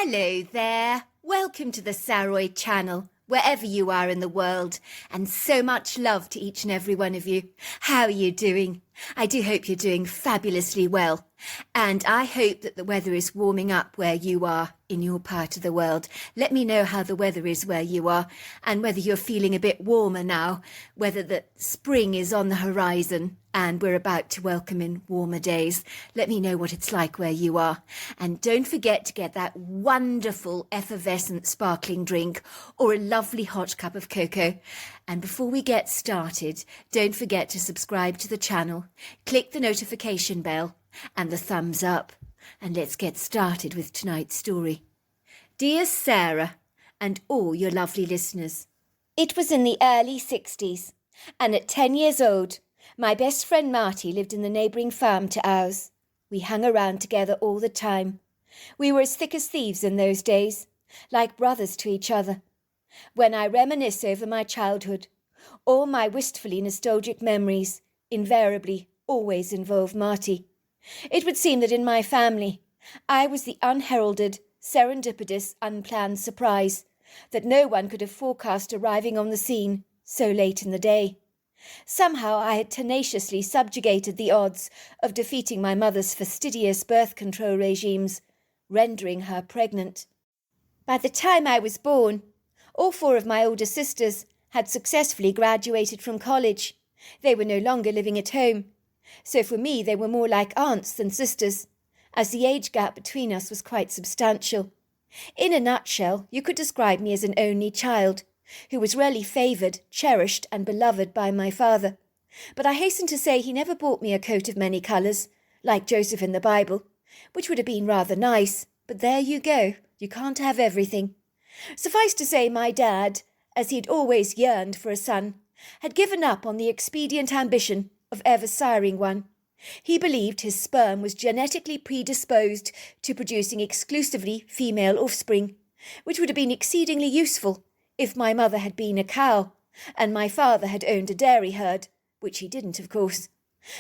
Hello there. Welcome to the Saroy channel, wherever you are in the world, and so much love to each and every one of you. How are you doing? I do hope you're doing fabulously well, and I hope that the weather is warming up where you are in your part of the world. Let me know how the weather is where you are, and whether you're feeling a bit warmer now, whether the spring is on the horizon and we're about to welcome in warmer days. Let me know what it's like where you are. And don't forget to get that wonderful effervescent sparkling drink or a lovely hot cup of cocoa. And before we get started, don't forget to subscribe to the channel, click the notification bell and the thumbs up. And let's get started with tonight's story. Dear Sarah and all your lovely listeners, it was in the early 60s, and at 10 years old, my best friend Marty lived in the neighbouring farm to ours. We hung around together all the time. We were as thick as thieves in those days, like brothers to each other. When I reminisce over my childhood, all my wistfully nostalgic memories invariably always involve Marty. It would seem that in my family, I was the unheralded, serendipitous, unplanned surprise that no one could have forecast arriving on the scene so late in the day. Somehow I had tenaciously subjugated the odds of defeating my mother's fastidious birth control regimes, rendering her pregnant. By the time I was born, all four of my older sisters had successfully graduated from college. They were no longer living at home, so for me they were more like aunts than sisters, as the age gap between us was quite substantial. In a nutshell, you could describe me as an only child, who was rarely favoured, cherished and beloved by my father. But I hasten to say he never bought me a coat of many colours, like Joseph in the Bible, which would have been rather nice, but there you go, you can't have everything. Suffice to say my dad, as he'd always yearned for a son, had given up on the expedient ambition of ever siring one. He believed his sperm was genetically predisposed to producing exclusively female offspring, which would have been exceedingly useful if my mother had been a cow, and my father had owned a dairy herd, which he didn't, of course.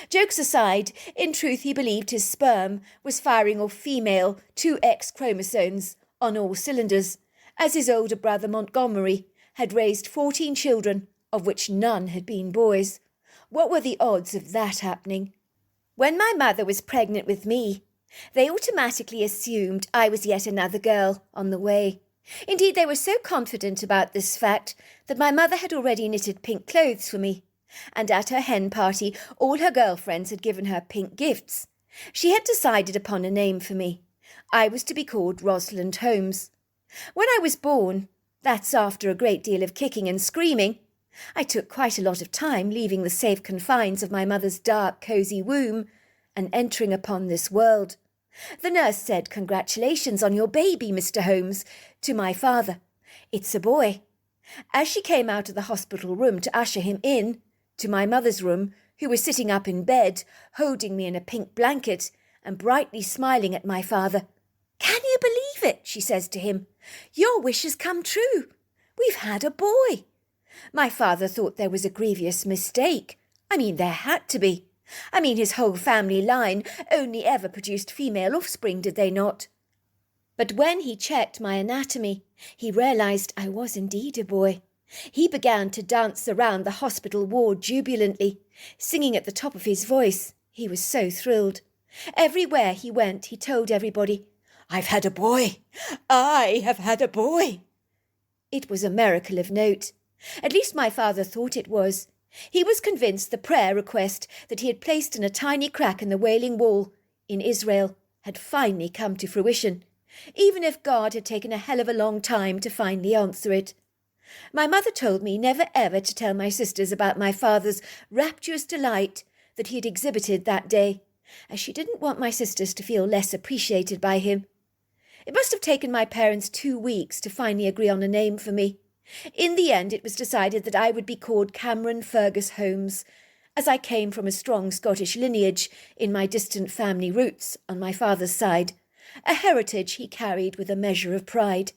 Jokes aside, in truth he believed his sperm was firing off female 2X chromosomes on all cylinders, as his older brother Montgomery had raised 14 children, of which none had been boys. What were the odds of that happening? When my mother was pregnant with me, they automatically assumed I was yet another girl on the way. Indeed, they were so confident about this fact that my mother had already knitted pink clothes for me, and at her hen party all her girlfriends had given her pink gifts. She had decided upon a name for me. I was to be called Rosalind Holmes. When I was born, that's after a great deal of kicking and screaming, I took quite a lot of time leaving the safe confines of my mother's dark, cosy womb and entering upon this world. The nurse said, "Congratulations on your baby, Mr. Holmes," to my father. "It's a boy." As she came out of the hospital room to usher him in, to my mother's room, who was sitting up in bed, holding me in a pink blanket and brightly smiling at my father, "Can you believe it?" she says to him. "Your wish has come true. We've had a boy." My father thought there was a grievous mistake. There had to be. His whole family line only ever produced female offspring, did they not? But when he checked my anatomy, he realised I was indeed a boy. He began to dance around the hospital ward jubilantly, singing at the top of his voice. He was so thrilled. Everywhere he went, he told everybody, "I've had a boy! I have had a boy!" It was a miracle of note. At least my father thought it was. He was convinced the prayer request that he had placed in a tiny crack in the Wailing Wall in Israel had finally come to fruition, even if God had taken a hell of a long time to finally answer it. My mother told me never ever to tell my sisters about my father's rapturous delight that he had exhibited that day, as she didn't want my sisters to feel less appreciated by him. It must have taken my parents 2 weeks to finally agree on a name for me. In the end, it was decided that I would be called Cameron Fergus Holmes, as I came from a strong Scottish lineage in my distant family roots on my father's side, a heritage he carried with a measure of pride.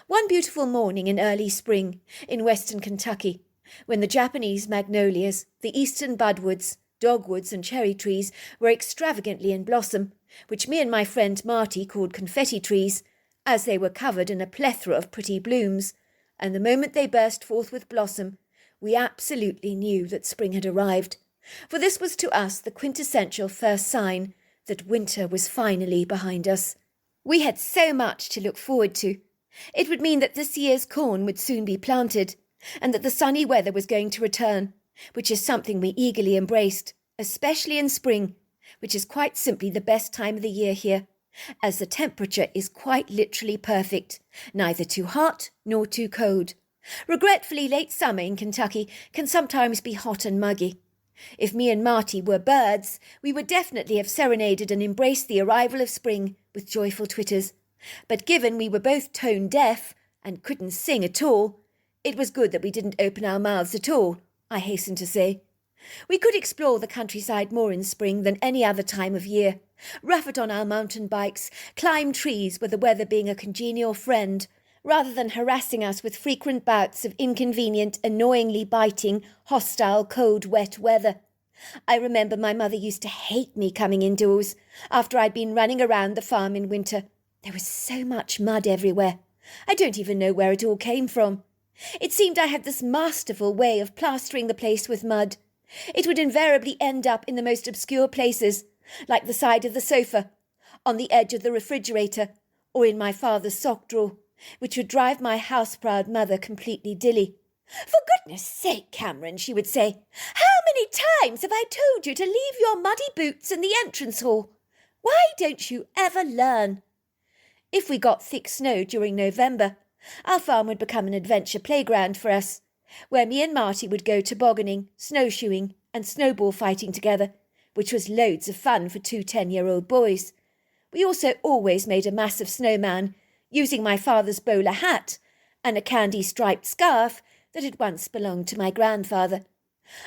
One beautiful morning in early spring in western Kentucky, when the Japanese magnolias, the eastern budwoods, dogwoods and cherry trees were extravagantly in blossom, which me and my friend Marty called confetti trees, as they were covered in a plethora of pretty blooms, and the moment they burst forth with blossom, we absolutely knew that spring had arrived, for this was to us the quintessential first sign that winter was finally behind us. We had so much to look forward to. It would mean that this year's corn would soon be planted, and that the sunny weather was going to return, which is something we eagerly embraced, especially in spring, which is quite simply the best time of the year here, as the temperature is quite literally perfect, neither too hot nor too cold. Regretfully, late summer in Kentucky can sometimes be hot and muggy. If me and Marty were birds, we would definitely have serenaded and embraced the arrival of spring with joyful twitters. But given we were both tone deaf and couldn't sing at all, it was good that we didn't open our mouths at all, I hasten to say. We could explore the countryside more in spring than any other time of year, rough it on our mountain bikes, climb trees with the weather being a congenial friend, rather than harassing us with frequent bouts of inconvenient, annoyingly biting, hostile, cold, wet weather. I remember my mother used to hate me coming indoors after I'd been running around the farm in winter. There was so much mud everywhere. I don't even know where it all came from. It seemed I had this masterful way of plastering the place with mud. It would invariably end up in the most obscure places, like the side of the sofa, on the edge of the refrigerator, or in my father's sock drawer, which would drive my house-proud mother completely dilly. "For goodness sake, Cameron," she would say, "how many times have I told you to leave your muddy boots in the entrance hall? Why don't you ever learn?" If we got thick snow during November, our farm would become an adventure playground for us, where me and Marty would go tobogganing, snowshoeing, and snowball fighting together, which was loads of fun for two 10-year-old boys. We also always made a massive snowman, using my father's bowler hat and a candy-striped scarf that had once belonged to my grandfather.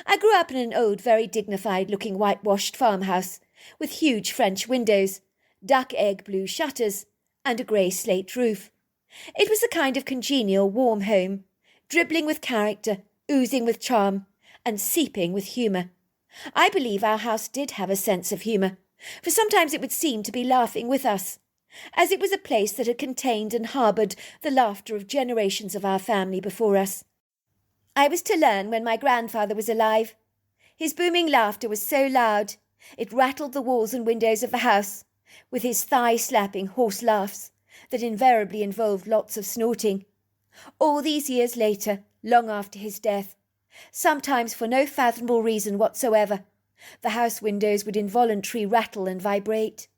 I grew up in an old, very dignified-looking whitewashed farmhouse, with huge French windows, duck-egg blue shutters, and a grey slate roof. It was a kind of congenial, warm home, dribbling with character, oozing with charm, and seeping with humour. I believe our house did have a sense of humour, for sometimes it would seem to be laughing with us, as it was a place that had contained and harboured the laughter of generations of our family before us. I was to learn when my grandfather was alive. His booming laughter was so loud, it rattled the walls and windows of the house, with his thigh-slapping hoarse laughs that invariably involved lots of snorting. All these years later, long after his death, sometimes for no fathomable reason whatsoever, the house windows would involuntarily rattle and vibrate.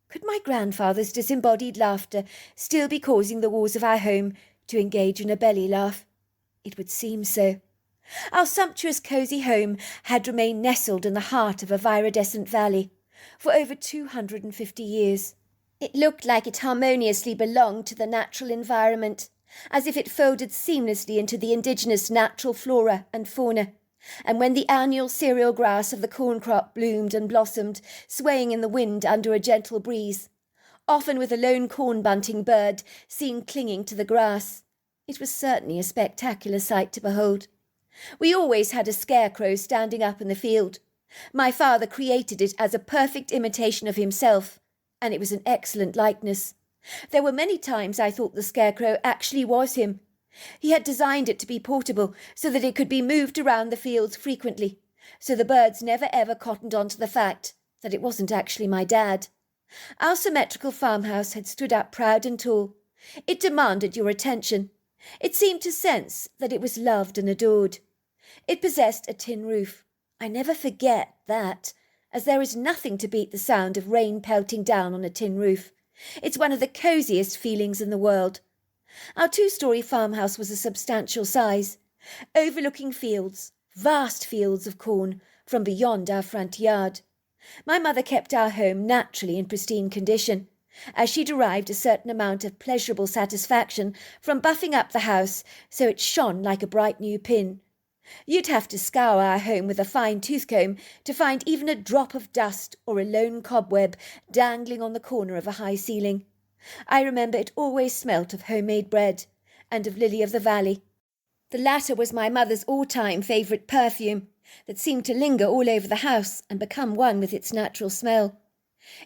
Could my grandfather's disembodied laughter still be causing the walls of our home to engage in a belly laugh? It would seem so. Our sumptuous cosy home had remained nestled in the heart of a viridescent valley for over 250 years. It looked like it harmoniously belonged to the natural environment, as if it folded seamlessly into the indigenous natural flora and fauna, and when the annual cereal grass of the corn crop bloomed and blossomed, swaying in the wind under a gentle breeze, often with a lone corn-bunting bird seen clinging to the grass, it was certainly a spectacular sight to behold. We always had a scarecrow standing up in the field. My father created it as a perfect imitation of himself, and it was an excellent likeness. There were many times I thought the scarecrow actually was him. He had designed it to be portable so that it could be moved around the fields frequently, so the birds never ever cottoned on to the fact that it wasn't actually my dad. Our symmetrical farmhouse had stood up proud and tall. It demanded your attention. It seemed to sense that it was loved and adored. It possessed a tin roof. I never forget that, as there is nothing to beat the sound of rain pelting down on a tin roof. It's one of the cosiest feelings in the world. Our 2-story farmhouse was a substantial size, overlooking fields, vast fields of corn, from beyond our front yard. My mother kept our home naturally in pristine condition, as she derived a certain amount of pleasurable satisfaction from buffing up the house so it shone like a bright new pin. You'd have to scour our home with a fine tooth-comb to find even a drop of dust or a lone cobweb dangling on the corner of a high ceiling. I remember it always smelt of homemade bread and of lily of the valley. The latter was my mother's all-time favourite perfume that seemed to linger all over the house and become one with its natural smell.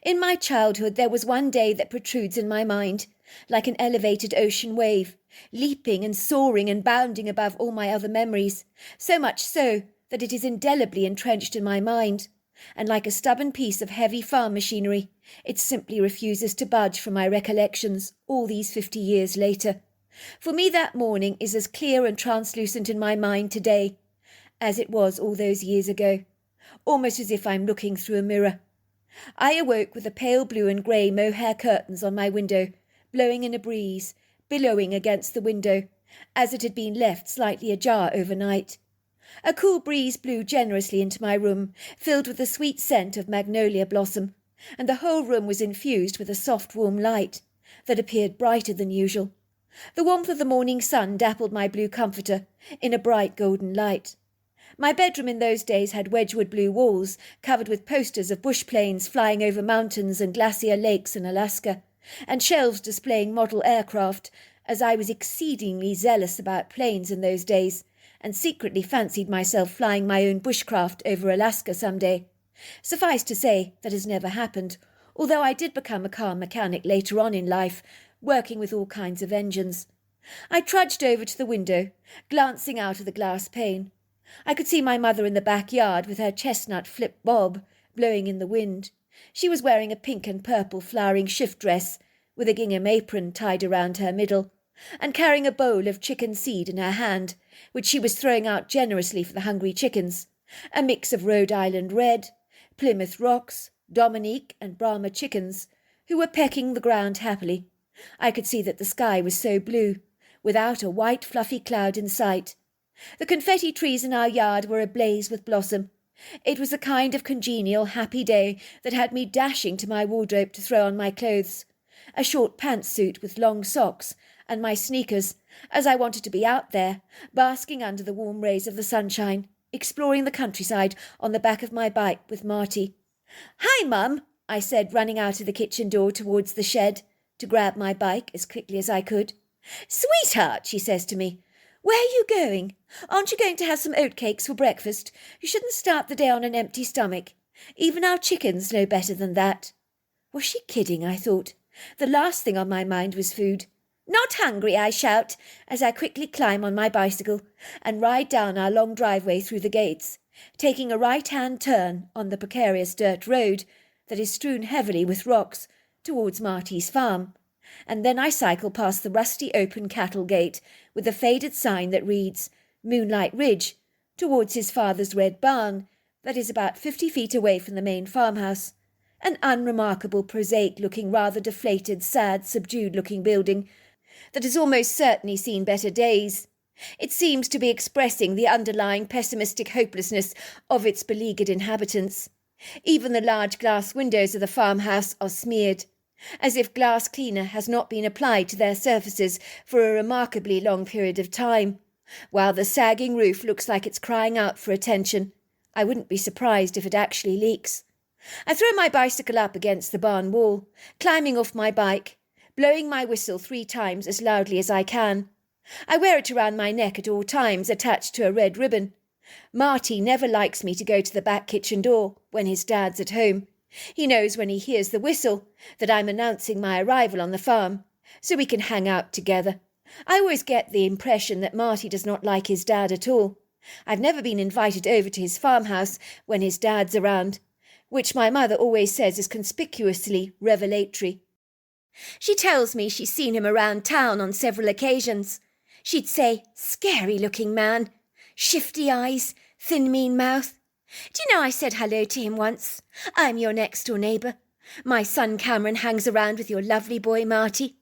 In my childhood there was one day that protrudes in my mind, like an elevated ocean wave, leaping and soaring and bounding above all my other memories, so much so that it is indelibly entrenched in my mind, and like a stubborn piece of heavy farm machinery, it simply refuses to budge from my recollections all these 50 years later. For me that morning is as clear and translucent in my mind today as it was all those years ago, almost as if I'm looking through a mirror. I awoke with the pale blue and grey mohair curtains on my window, blowing in a breeze, billowing against the window, as it had been left slightly ajar overnight. A cool breeze blew generously into my room, filled with the sweet scent of magnolia blossom, and the whole room was infused with a soft warm light that appeared brighter than usual. The warmth of the morning sun dappled my blue comforter in a bright golden light. My bedroom in those days had Wedgwood blue walls covered with posters of bush planes flying over mountains and glacier lakes in Alaska, and shelves displaying model aircraft, as I was exceedingly zealous about planes in those days, and secretly fancied myself flying my own bushcraft over Alaska some day. Suffice to say, that has never happened, although I did become a car mechanic later on in life, working with all kinds of engines. I trudged over to the window, glancing out of the glass pane. I could see my mother in the backyard with her chestnut flip bob blowing in the wind. She was wearing a pink and purple flowering shift dress with a gingham apron tied around her middle, and carrying a bowl of chicken seed in her hand, which she was throwing out generously for the hungry chickens, a mix of Rhode Island Red, Plymouth Rocks, Dominique and Brahma chickens, who were pecking the ground happily. I could see that the sky was so blue, without a white fluffy cloud in sight. The confetti trees in our yard were ablaze with blossom. It was a kind of congenial, happy day that had me dashing to my wardrobe to throw on my clothes, a short pantsuit with long socks, and my sneakers, as I wanted to be out there, basking under the warm rays of the sunshine, exploring the countryside on the back of my bike with Marty. "Hi, Mum," I said, running out of the kitchen door towards the shed to grab my bike as quickly as I could. "Sweetheart," she says to me, "where are you going? Aren't you going to have some oatcakes for breakfast? You shouldn't start the day on an empty stomach. Even our chickens know better than that." Was she kidding, I thought. The last thing on my mind was food. "Not hungry," I shout, as I quickly climb on my bicycle and ride down our long driveway through the gates, taking a right-hand turn on the precarious dirt road that is strewn heavily with rocks towards Marty's farm. And then I cycle past the rusty open cattle gate with the faded sign that reads Moonlight Ridge towards his father's red barn that is about 50 feet away from the main farmhouse, an unremarkable, prosaic-looking, rather deflated, sad, subdued-looking building that has almost certainly seen better days. It seems to be expressing the underlying pessimistic hopelessness of its beleaguered inhabitants. Even the large glass windows of the farmhouse are smeared, as if glass cleaner has not been applied to their surfaces for a remarkably long period of time, while the sagging roof looks like it's crying out for attention. I wouldn't be surprised if it actually leaks. I throw my bicycle up against the barn wall, climbing off my bike, blowing my whistle 3 times as loudly as I can. I wear it around my neck at all times, attached to a red ribbon. Marty never likes me to go to the back kitchen door when his dad's at home. He knows when he hears the whistle that I'm announcing my arrival on the farm, so we can hang out together. I always get the impression that Marty does not like his dad at all. I've never been invited over to his farmhouse when his dad's around, which my mother always says is conspicuously revelatory. She tells me she's seen him around town on several occasions. She'd say, "Scary-looking man, shifty eyes, thin mean mouth." Do you know I said hello to him once? I'm your next-door neighbour. My son Cameron hangs around with your lovely boy Marty.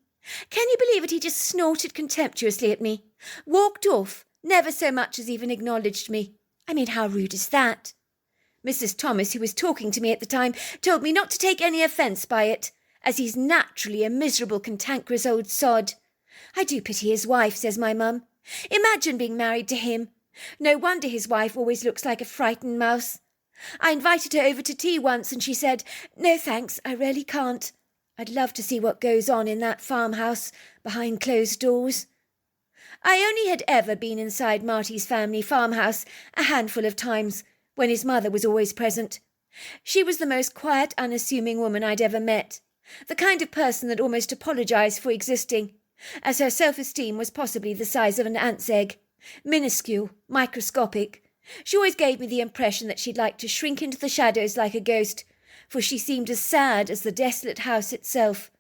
Can you believe it? He just snorted contemptuously at me, walked off, never so much as even acknowledged me. I mean, how rude is that? Mrs. Thomas, who was talking to me at the time, told me not to take any offence by it, as he's naturally a miserable, cantankerous old sod. I do pity his wife, says my mum. Imagine being married to him. No wonder his wife always looks like a frightened mouse. I invited her over to tea once and she said, "No thanks, I really can't. I'd love to see what goes on in that farmhouse behind closed doors." I only had ever been inside Marty's family farmhouse a handful of times, when his mother was always present. She was the most quiet, unassuming woman I'd ever met, the kind of person that almost apologised for existing, as her self-esteem was possibly the size of an ant's egg, minuscule, microscopic. She always gave me the impression that she'd like to shrink into the shadows like a ghost, for she seemed as sad as the desolate house itself,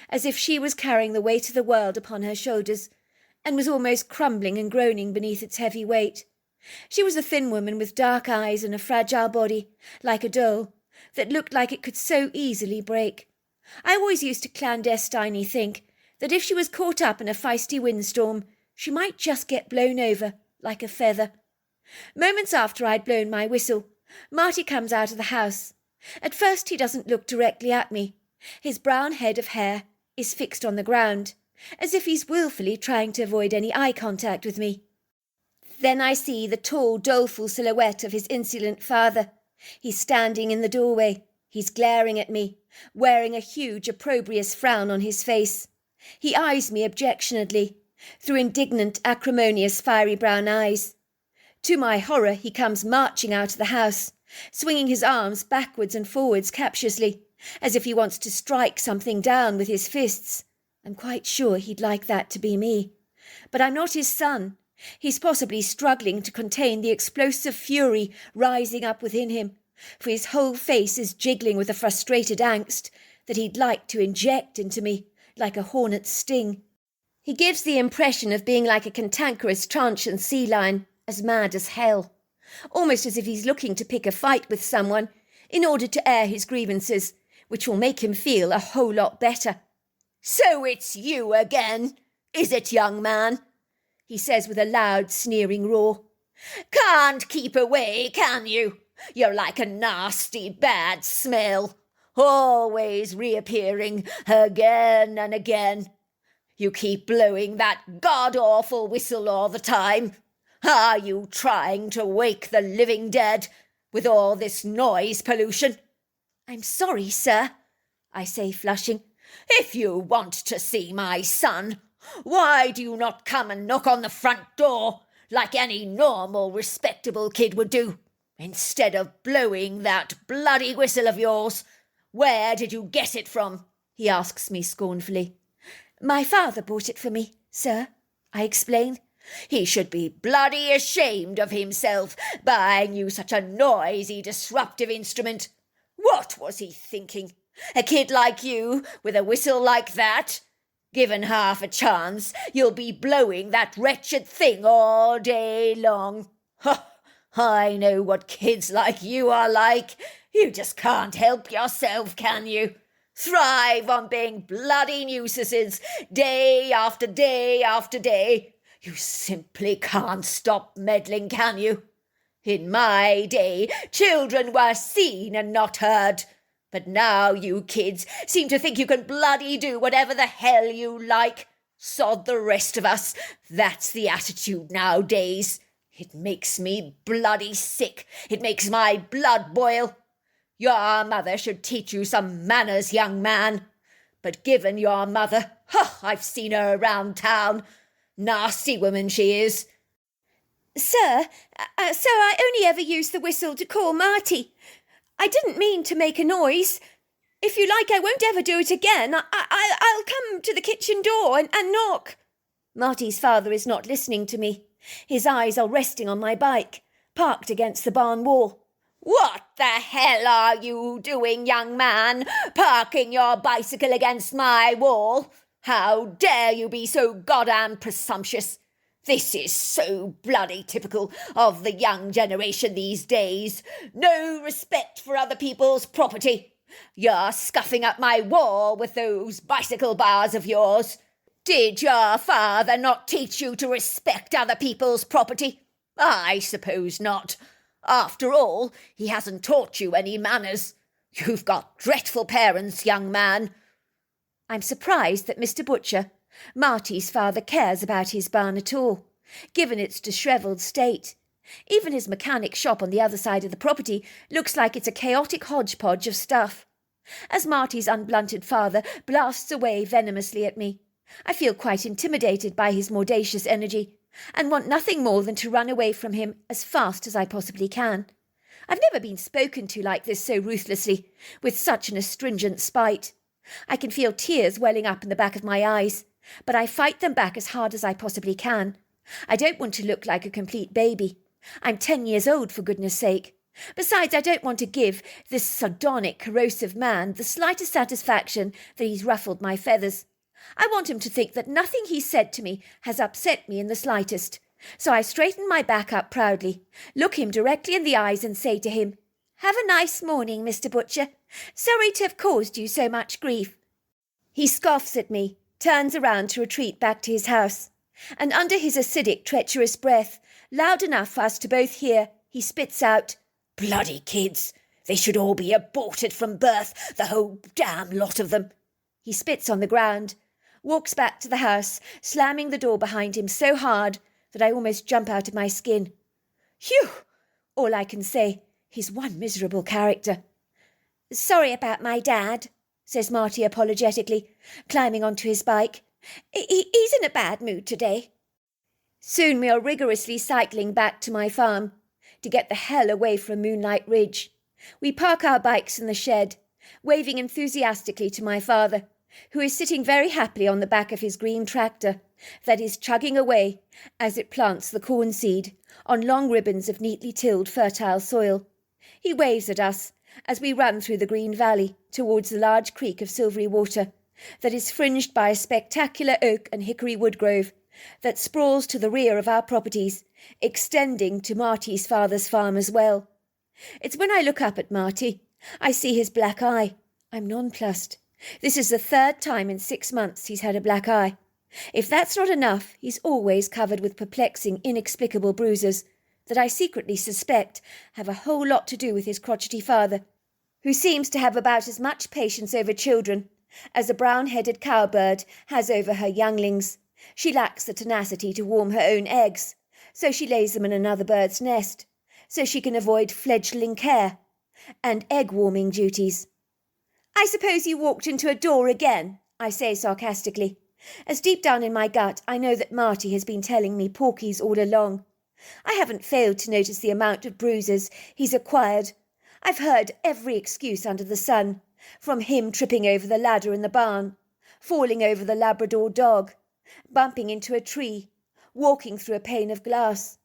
as if she was carrying the weight of the world upon her shoulders, and was almost crumbling and groaning beneath its heavy weight. She was a thin woman with dark eyes and a fragile body, like a doll, that looked like it could so easily break. I always used to clandestinely think that if she was caught up in a feisty windstorm, she might just get blown over, like a feather. Moments after I'd blown my whistle, Marty comes out of the house. At first he doesn't look directly at me. His brown head of hair is fixed on the ground, as if he's willfully trying to avoid any eye contact with me. Then I see the tall, doleful silhouette of his insolent father. He's standing in the doorway. He's glaring at me, wearing a huge, opprobrious frown on his face. He eyes me objectionably, through indignant, acrimonious, fiery brown eyes. To my horror, he comes marching out of the house, swinging his arms backwards and forwards captiously, as if he wants to strike something down with his fists. I'm quite sure he'd like that to be me. But I'm not his son. He's possibly struggling to contain the explosive fury rising up within him, for his whole face is jiggling with a frustrated angst that he'd like to inject into me, like a hornet's sting. He gives the impression of being like a cantankerous transient sea lion, as mad as hell, almost as if he's looking to pick a fight with someone in order to air his grievances, which will make him feel a whole lot better. "So it's you again, is it, young man?" he says with a loud, sneering roar. "Can't keep away, can you? You're like a nasty, bad smell, always reappearing again and again. You keep blowing that god-awful whistle all the time. Are you trying to wake the living dead with all this noise pollution?" "I'm sorry, sir," I say, flushing. "If you want to see my son, why do you not come and knock on the front door like any normal, respectable kid would do, instead of blowing that bloody whistle of yours? Where did you get it from?" he asks me scornfully. "My father bought it for me, sir," I explain. "He should be bloody ashamed of himself, buying you such a noisy, disruptive instrument. What was he thinking? A kid like you, with a whistle like that? Given half a chance, you'll be blowing that wretched thing all day long. I know what kids like you are like. You just can't help yourself, can you? Thrive on being bloody nuisances, day after day after day. You simply can't stop meddling, can you? In my day, children were seen and not heard. But now you kids seem to think you can bloody do whatever the hell you like. Sod the rest of us. That's the attitude nowadays. It makes me bloody sick. It makes my blood boil. Your mother should teach you some manners, young man. But given your mother, I've seen her around town. Nasty woman she is." Sir, I only ever used the whistle to call Marty. I didn't mean to make a noise. If you like, I won't ever do it again. I'll come to the kitchen door and knock." Marty's father is not listening to me. His eyes are resting on my bike, parked against the barn wall. "What the hell are you doing, young man, parking your bicycle against my wall? How dare you be so goddamn presumptuous? This is so bloody typical of the young generation these days. No respect for other people's property. You're scuffing up my wall with those bicycle bars of yours. Did your father not teach you to respect other people's property? I suppose not. After all, he hasn't taught you any manners. You've got dreadful parents, young man." I'm surprised that Mr. Butcher, Marty's father, cares about his barn at all, given its dishevelled state. Even his mechanic shop on the other side of the property looks like it's a chaotic hodgepodge of stuff. As Marty's unblunted father blasts away venomously at me, I feel quite intimidated by his mordacious energy, and want nothing more than to run away from him as fast as I possibly can. I've never been spoken to like this so ruthlessly, with such an astringent spite. I can feel tears welling up in the back of my eyes, but I fight them back as hard as I possibly can. I don't want to look like a complete baby. I'm 10 years old, for goodness sake. Besides, I don't want to give this sardonic, corrosive man the slightest satisfaction that he's ruffled my feathers. I want him to think that nothing he's said to me has upset me in the slightest. So I straighten my back up proudly, look him directly in the eyes and say to him, "Have a nice morning, Mr. Butcher. Sorry to have caused you so much grief." He scoffs at me, turns around to retreat back to his house, and under his acidic, treacherous breath, loud enough for us to both hear, he spits out, "Bloody kids! They should all be aborted from birth, the whole damn lot of them." He spits on the ground, walks back to the house, slamming the door behind him so hard that I almost jump out of my skin. Phew! All I can say, he's one miserable character. "Sorry about my dad," says Marty apologetically, climbing onto his bike. He's in a bad mood today." Soon we are rigorously cycling back to my farm to get the hell away from Moonlight Ridge. We park our bikes in the shed, waving enthusiastically to my father, who is sitting very happily on the back of his green tractor that is chugging away as it plants the corn seed on long ribbons of neatly tilled fertile soil. He waves at us as we run through the green valley towards the large creek of silvery water that is fringed by a spectacular oak and hickory wood grove that sprawls to the rear of our properties, extending to Marty's father's farm as well. It's when I look up at Marty, I see his black eye. I'm nonplussed. This is the 3rd time in 6 months he's had a black eye. If that's not enough, he's always covered with perplexing, inexplicable bruises that I secretly suspect have a whole lot to do with his crotchety father, who seems to have about as much patience over children as a brown-headed cowbird has over her younglings. She lacks the tenacity to warm her own eggs, so she lays them in another bird's nest, so she can avoid fledgling care and egg-warming duties. "I suppose you walked into a door again," I say sarcastically, as deep down in my gut I know that Marty has been telling me porkies all along. I haven't failed to notice the amount of bruises he's acquired. I've heard every excuse under the sun, from him tripping over the ladder in the barn, falling over the Labrador dog, bumping into a tree, walking through a pane of glass.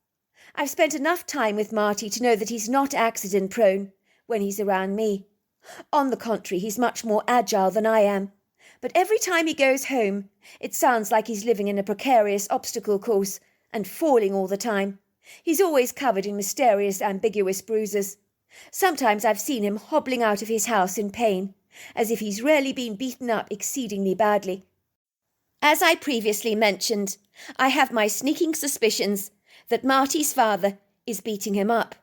I've spent enough time with Marty to know that he's not accident-prone when he's around me. On the contrary, he's much more agile than I am. But every time he goes home, it sounds like he's living in a precarious obstacle course and falling all the time. He's always covered in mysterious, ambiguous bruises. Sometimes I've seen him hobbling out of his house in pain, as if he's really been beaten up exceedingly badly. As I previously mentioned, I have my sneaking suspicions that Marty's father is beating him up.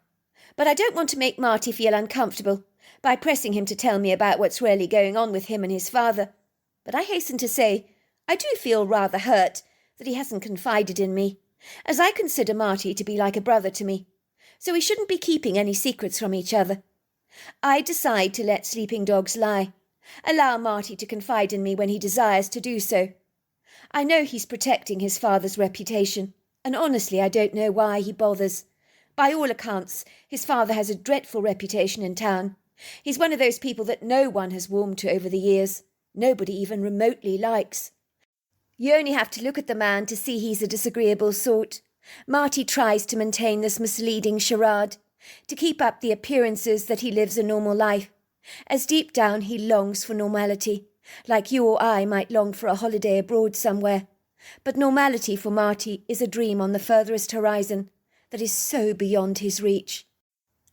But I don't want to make Marty feel uncomfortable by pressing him to tell me about what's really going on with him and his father. But I hasten to say, I do feel rather hurt that he hasn't confided in me, as I consider Marty to be like a brother to me, so we shouldn't be keeping any secrets from each other. I decide to let sleeping dogs lie, allow Marty to confide in me when he desires to do so. I know he's protecting his father's reputation, and honestly I don't know why he bothers. By all accounts, his father has a dreadful reputation in town. He's one of those people that no one has warmed to over the years. Nobody even remotely likes. You only have to look at the man to see he's a disagreeable sort. Marty tries to maintain this misleading charade, to keep up the appearances that he lives a normal life, as deep down he longs for normality, like you or I might long for a holiday abroad somewhere. But normality for Marty is a dream on the furthest horizon that is so beyond his reach.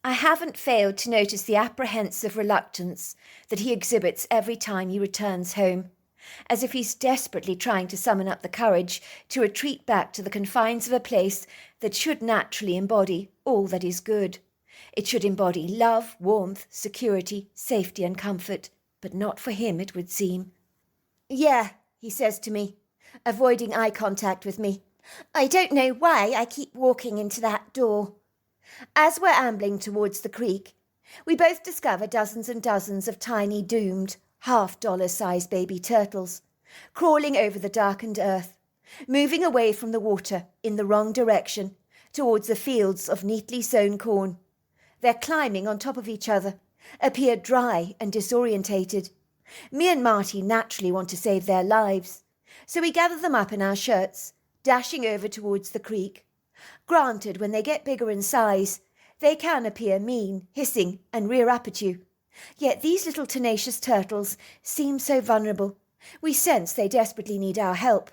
I haven't failed to notice the apprehensive reluctance that he exhibits every time he returns home, as if he's desperately trying to summon up the courage to retreat back to the confines of a place that should naturally embody all that is good. It should embody love, warmth, security, safety and comfort, but not for him, it would seem. "Yeah," he says to me, avoiding eye contact with me. "I don't know why I keep walking into that door." As we're ambling towards the creek, we both discover dozens and dozens of tiny doomed, half-dollar-sized baby turtles, crawling over the darkened earth, moving away from the water in the wrong direction towards the fields of neatly sown corn. They're climbing on top of each other, appear dry and disorientated. Me and Marty naturally want to save their lives, so we gather them up in our shirts, dashing over towards the creek. Granted, when they get bigger in size, they can appear mean, hissing, and rear up at you. Yet these little tenacious turtles seem so vulnerable. We sense they desperately need our help.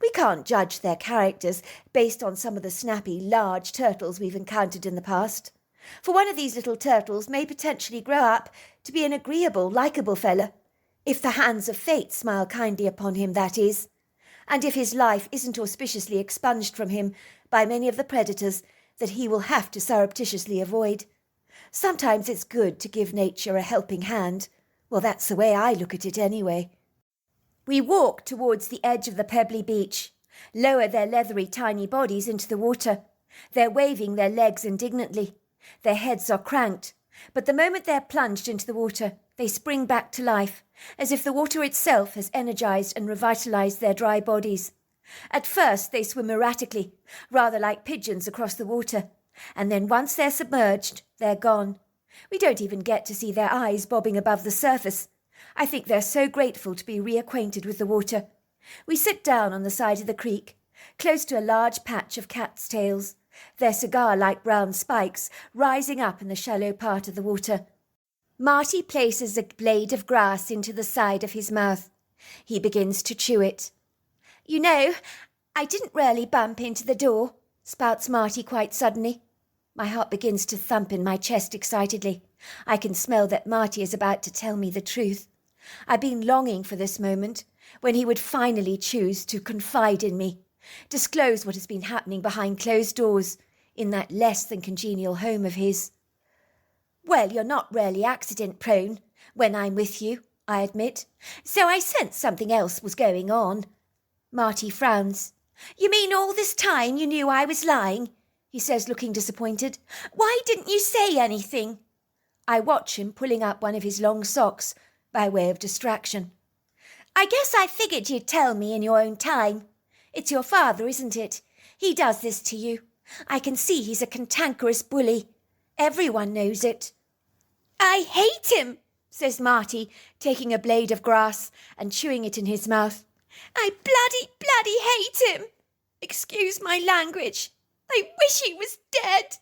We can't judge their characters based on some of the snappy, large turtles we've encountered in the past. For one of these little turtles may potentially grow up to be an agreeable, likeable fella, if the hands of fate smile kindly upon him, that is, and if his life isn't auspiciously expunged from him by many of the predators that he will have to surreptitiously avoid. Sometimes it's good to give nature a helping hand. Well, that's the way I look at it anyway. We walk towards the edge of the pebbly beach, lower their leathery tiny bodies into the water. They're waving their legs indignantly. Their heads are cranked, but the moment they're plunged into the water, they spring back to life, as if the water itself has energized and revitalized their dry bodies. At first they swim erratically, rather like pigeons across the water, and then once they're submerged, they're gone. We don't even get to see their eyes bobbing above the surface. I think they're so grateful to be reacquainted with the water. We sit down on the side of the creek, close to a large patch of cat's tails, their cigar-like brown spikes rising up in the shallow part of the water. Marty places a blade of grass into the side of his mouth. He begins to chew it. "You know, I didn't really bump into the door," spouts Marty quite suddenly. My heart begins to thump in my chest excitedly. I can smell that Marty is about to tell me the truth. I've been longing for this moment, when he would finally choose to confide in me, disclose what has been happening behind closed doors in that less than congenial home of his. "Well, you're not really accident-prone when I'm with you," I admit, "so I sensed something else was going on." Marty frowns. "You mean all this time you knew I was lying?" he says, looking disappointed. "Why didn't you say anything?" I watch him pulling up one of his long socks by way of distraction. "I guess I figured you'd tell me in your own time. It's your father, isn't it? He does this to you. I can see he's a cantankerous bully. Everyone knows it." "I hate him," says Marty, taking a blade of grass and chewing it in his mouth. "I bloody hate him. Excuse my language. I wish he was dead.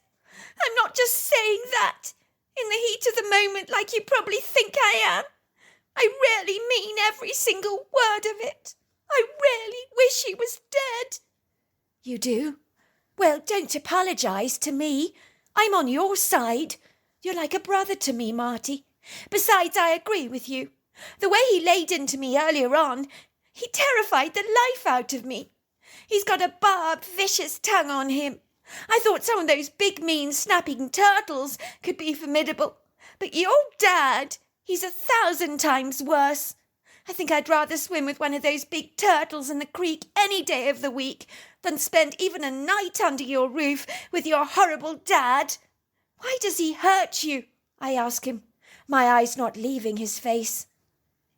I'm not just saying that in the heat of the moment like you probably think I am. I really mean every single word of it. I really wish he was dead." "You do? Well, don't apologise to me. I'm on your side. You're like a brother to me, Marty. Besides, I agree with you. The way he laid into me earlier on, he terrified the life out of me. He's got a barbed, vicious tongue on him. I thought some of those big, mean, snapping turtles could be formidable. But your dad, he's 1,000 times worse. I think I'd rather swim with one of those big turtles in the creek any day of the week than spend even a night under your roof with your horrible dad. Why does he hurt you?" I ask him, my eyes not leaving his face.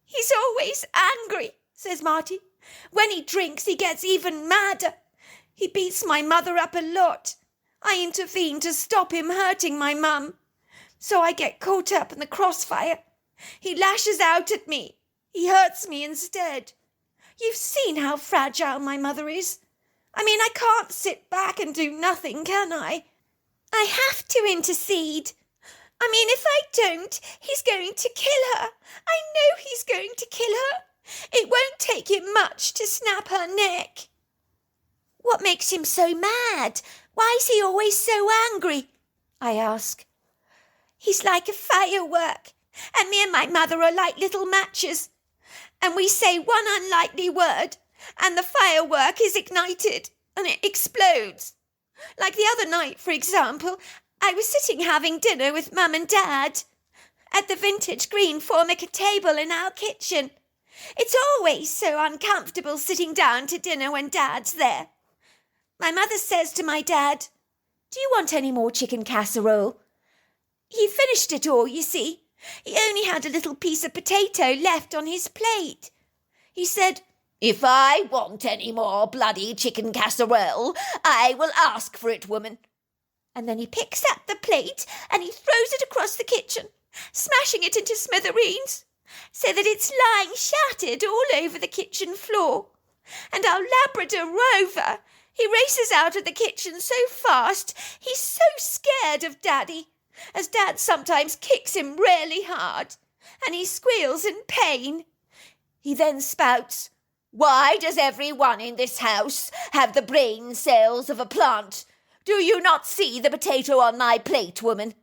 "He's always angry," says Marty. "When he drinks, he gets even madder. He beats my mother up a lot. I intervene to stop him hurting my mum. So I get caught up in the crossfire. He lashes out at me. He hurts me instead. You've seen how fragile my mother is. I mean, I can't sit back and do nothing, can I? I have to intercede. I mean, if I don't, he's going to kill her. I know he's going to kill her. It won't take him much to snap her neck." "What makes him so mad? Why is he always so angry?" I ask. "He's like a firework, and me and my mother are like little matches. And we say one unlikely word, and the firework is ignited, and it explodes. Like the other night, for example, I was sitting having dinner with Mum and Dad at the vintage green formica table in our kitchen. It's always so uncomfortable sitting down to dinner when Dad's there. My mother says to my dad, 'Do you want any more chicken casserole?' He finished it all, you see. He only had a little piece of potato left on his plate. He said, 'If I want any more bloody chicken casserole, I will ask for it, woman.' And then he picks up the plate and he throws it across the kitchen, smashing it into smithereens, so that it's lying shattered all over the kitchen floor. And our Labrador Rover, he races out of the kitchen so fast, he's so scared of Daddy, as Dad sometimes kicks him really hard, and he squeals in pain. He then spouts, "Why does everyone in this house have the brain cells of a plant? Do you not see the potato on my plate, woman?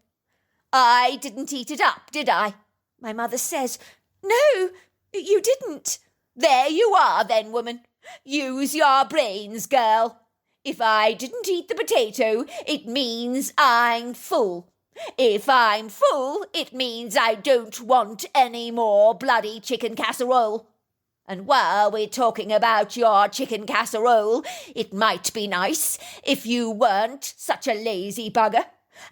I didn't eat it up, did I?" My mother says, "No, you didn't." "There you are then, woman. Use your brains, girl. If I didn't eat the potato, it means I'm full. If I'm full, it means I don't want any more bloody chicken casserole. And while we're talking about your chicken casserole, it might be nice if you weren't such a lazy bugger,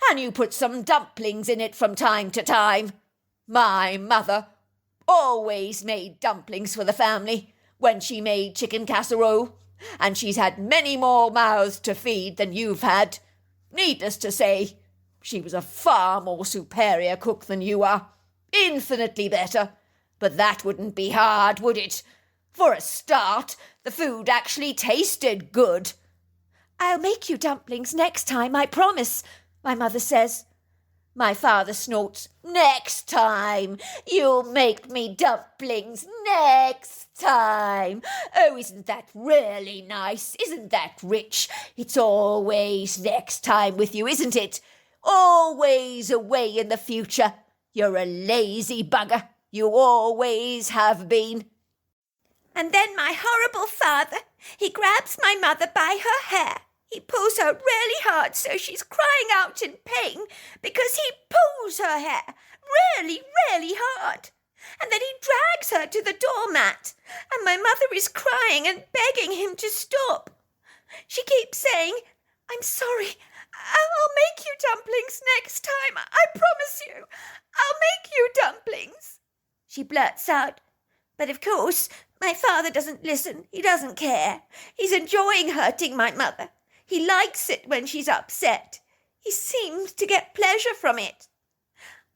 and you put some dumplings in it from time to time. My mother always made dumplings for the family when she made chicken casserole, and she's had many more mouths to feed than you've had. Needless to say, she was a far more superior cook than you are, infinitely better. But that wouldn't be hard, would it? For a start, the food actually tasted good." "I'll make you dumplings next time, I promise," my mother says. My father snorts, "Next time! You'll make me dumplings next time! Oh, isn't that really nice? Isn't that rich? It's always next time with you, isn't it? Always away in the future. You're a lazy bugger. You always have been." And then my horrible father, he grabs my mother by her hair. He pulls her really hard so she's crying out in pain because he pulls her hair really, really hard. And then he drags her to the doormat, and my mother is crying and begging him to stop. She keeps saying, "I'm sorry, I'll make you dumplings next time, I promise you. I'll make you dumplings," she blurts out. But of course, my father doesn't listen. He doesn't care. He's enjoying hurting my mother. He likes it when she's upset. He seems to get pleasure from it.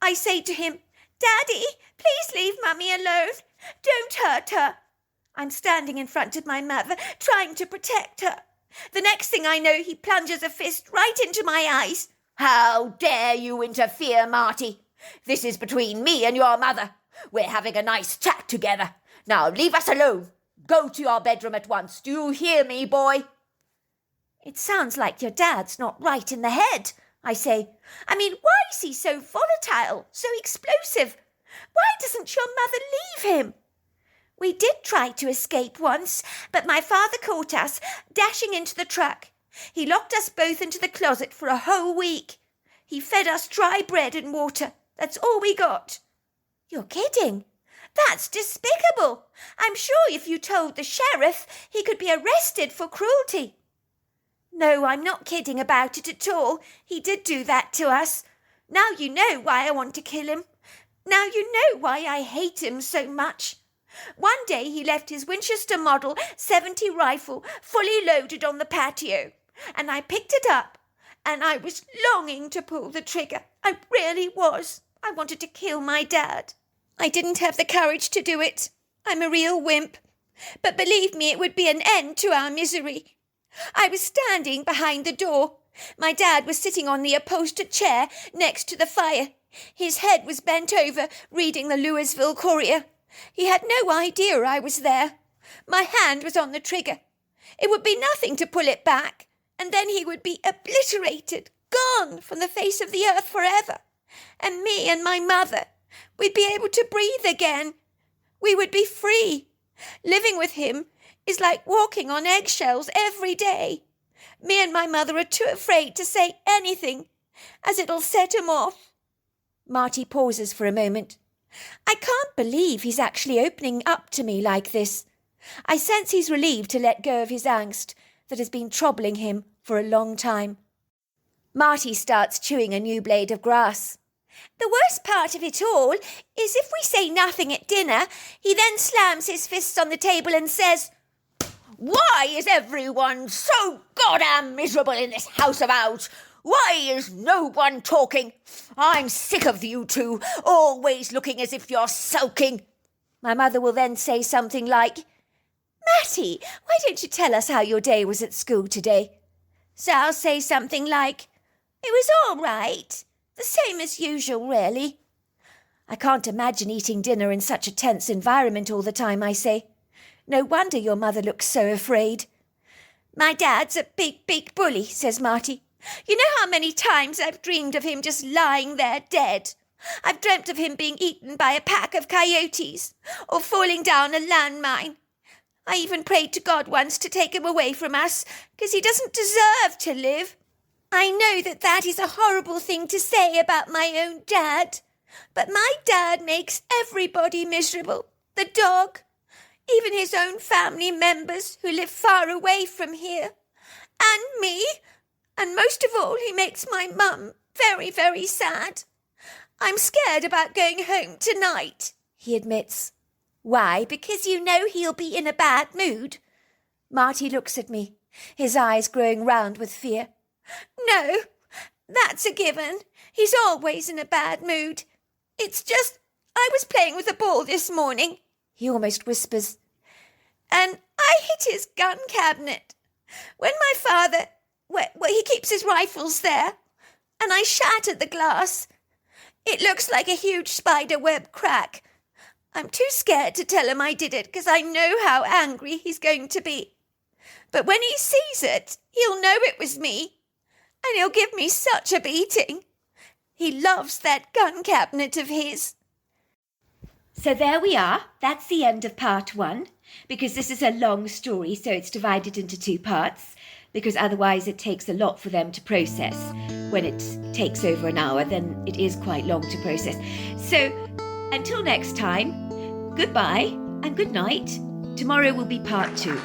I say to him, "Daddy, please leave Mummy alone. Don't hurt her." I'm standing in front of my mother, trying to protect her. The next thing I know, he plunges a fist right into my eyes. "How dare you interfere, Marty? This is between me and your mother. We're having a nice chat together. Now leave us alone. Go to your bedroom at once. Do you hear me, boy?" "It sounds like your dad's not right in the head," I say. "I mean, why is he so volatile, so explosive? Why doesn't your mother leave him?" We did try to escape once, but my father caught us, dashing into the truck. He locked us both into the closet for a whole week. He fed us dry bread and water. That's all we got. "You're kidding? That's despicable. I'm sure if you told the sheriff, he could be arrested for cruelty." "No, I'm not kidding about it at all. He did do that to us. Now you know why I want to kill him. Now you know why I hate him so much. One day he left his Winchester Model 70 rifle fully loaded on the patio, and I picked it up, and I was longing to pull the trigger. I really was. I wanted to kill my dad. I didn't have the courage to do it. I'm a real wimp. But believe me, it would be an end to our misery. I was standing behind the door. My dad was sitting on the upholstered chair next to the fire. His head was bent over, reading the Louisville Courier. He had no idea I was there. My hand was on the trigger. It would be nothing to pull it back, and then he would be obliterated, gone from the face of the earth forever. And me and my mother, we'd be able to breathe again. We would be free. Living with him is like walking on eggshells every day. Me and my mother are too afraid to say anything, as it'll set him off." Marty pauses for a moment. I can't believe he's actually opening up to me like this. I sense he's relieved to let go of his angst that has been troubling him for a long time. Marty starts chewing a new blade of grass. "The worst part of it all is if we say nothing at dinner, he then slams his fists on the table and says, 'Why is everyone so goddamn miserable in this house of ours? Why is no one talking? I'm sick of you two, always looking as if you're sulking. My mother will then say something like, Matty, why don't you tell us how your day was at school today? So I'll say something like, it was all right, the same as usual, really. I can't imagine eating dinner in such a tense environment all the time, I say. No wonder your mother looks so afraid. My dad's a big, big bully, says Marty. You know how many times I've dreamed of him just lying there dead? I've dreamt of him being eaten by a pack of coyotes, or falling down a landmine. I even prayed to God once to take him away from us, because he doesn't deserve to live. I know that is a horrible thing to say about my own dad, but my dad makes everybody miserable. The dog, even his own family members who live far away from here, and me. And most of all, he makes my mum very, very sad. I'm scared about going home tonight, he admits. Why? Because you know he'll be in a bad mood. Marty looks at me, his eyes growing round with fear. No, that's a given. He's always in a bad mood. It's just, I was playing with a ball this morning, he almost whispers, and I hit his gun cabinet. When my father, he keeps his rifles there, and I shattered the glass. It looks like a huge spider web crack. I'm too scared to tell him I did it because I know how angry he's going to be. But when he sees it, he'll know it was me, and he'll give me such a beating. He loves that gun cabinet of his. So there we are. That's the end of part 1, because this is a long story, so it's divided into 2 parts, because otherwise it takes a lot for them to process. When it takes over an hour, then it is quite long to process. So until next time, goodbye and good night. Tomorrow will be part 2.